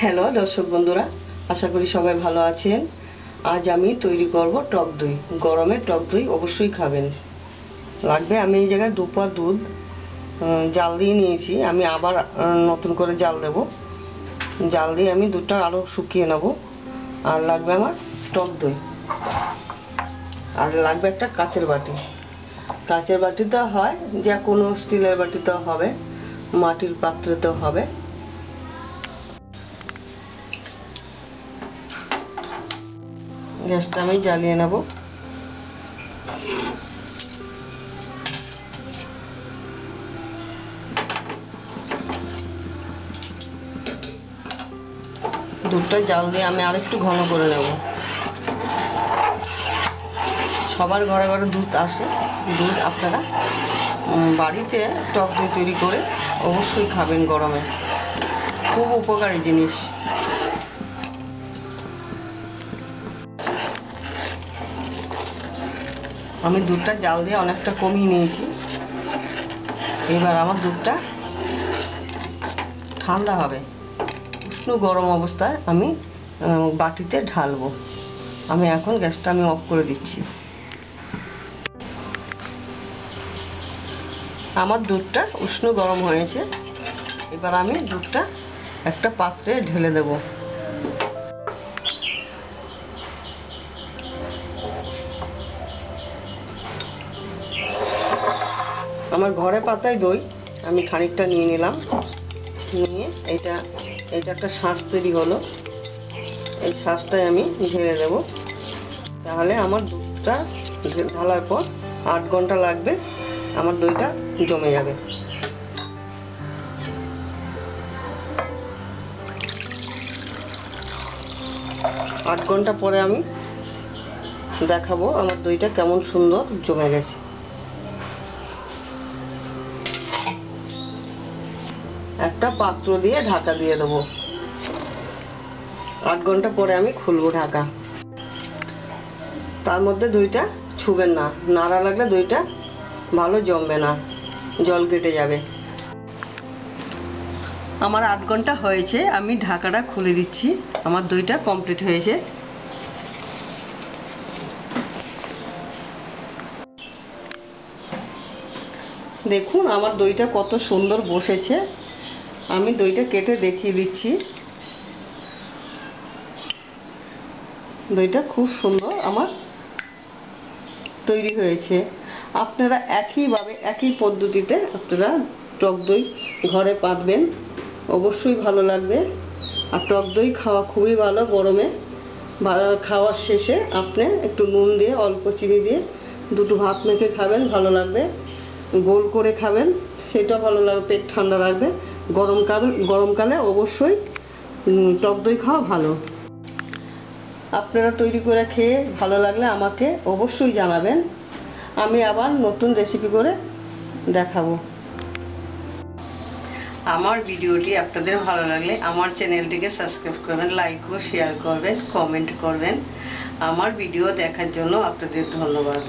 Hello দর্শক বন্ধুরা, আশা করি সবাই ভালো আছেন। আজ আমি তৈরি করব টক দই। গরমে টক দই অবশ্যই খাবেন। লাগবে, আমি এই জায়গায় 2 পা দুধ জাল দিয়ে নিয়েছি। আমি আবার নতুন করে জাল দেব। জাল দিয়ে আমি দুধটা আরও শুকিয়ে নেব। আর লাগবে আমার টক দই, আর লাগবে একটা কাচের বাটি। কাচের বাটিতে হয়, যে কোনো স্টিলের বাটিতেও হবে, মাটির পাত্রেতেও হবে। গ্যাসটা আমি জ্বালিয়ে নেব। দুধটা জাল দিয়ে আমি আরেকটু ঘন করে নেব। সবার ঘরে ঘরে দুধ আসে। দুধ আপনারা বাড়িতে টক দই তৈরি করে অবশ্যই খাবেন। গরমে খুব উপকারী জিনিস। আমি দুধটা জাল দিয়ে অনেকটা কমিয়ে নিয়েছি। এবার আমার দুধটা ঠান্ডা হবে। উষ্ণ গরম অবস্থায় আমি বাটিতে ঢালবো। আমি এখন গ্যাসটা অফ করে দিচ্ছি। আমার দুধটা উষ্ণ গরম হয়েছে। এবার আমি দুধটা একটা পাত্রে ঢেলে দেব। আমার ঘরে পাতায় দই আমি খানিকটা নিয়ে নিলাম। নিয়ে এটা একটা শাঁস তৈরি হলো। এই শাঁসটাই আমি ঢেলে দেব। তাহলে আমার দুধটা ঢালার পর 8 ঘন্টা লাগবে, আমার দইটা জমে যাবে। আট ঘন্টা পরে আমি দেখাবো আমার দইটা কেমন সুন্দর জমে গেছে। একটা পাত্র দিয়ে ঢাকা দিয়ে দেবো। 8 ঘন্টা পরে আমি খুলবো ঢাকা। তার মধ্যে দইটা ছুবেন না, নাড়া লাগলে দইটা ভালো জমবে না, জল কেটে যাবে। আমার 8 ঘন্টা হয়েছে, আমি ঢাকাটা খুলে দিচ্ছি। আমার দইটা কমপ্লিট হয়েছে। দেখুন আমার দইটা কত সুন্দর বসেছে। আমি দইটা কেটে দেখিয়ে দিচ্ছি। দইটা খুব সুন্দর আমার তৈরি হয়েছে। আপনারা একইভাবে একই পদ্ধতিতে আপনারা টক দই ঘরে পাতবেন, অবশ্যই ভালো লাগবে। আর টক দই খাওয়া খুবই ভালো গরমে। খাওয়ার শেষে আপনি একটু নুন দিয়ে, অল্প চিনি দিয়ে দুটো ভাত মেখে খাবেন, ভালো লাগবে। গোল করে খাবেন, সেটা ভালো লাগবে, পেট ঠান্ডা রাখবে। গরমকালে অবশ্যই টক দই খাওয়া ভালো। আপনারা তৈরি করে খেয়ে ভালো লাগলে আমাকে অবশ্যই জানাবেন। আমি আবার নতুন রেসিপি করে দেখাবো। আমার ভিডিওটি আপনাদের ভালো লাগলে আমার চ্যানেলটিকে সাবস্ক্রাইব করবেন, লাইক ও শেয়ার করবেন, কমেন্ট করবেন। আমার ভিডিও দেখার জন্য আপনাদের ধন্যবাদ।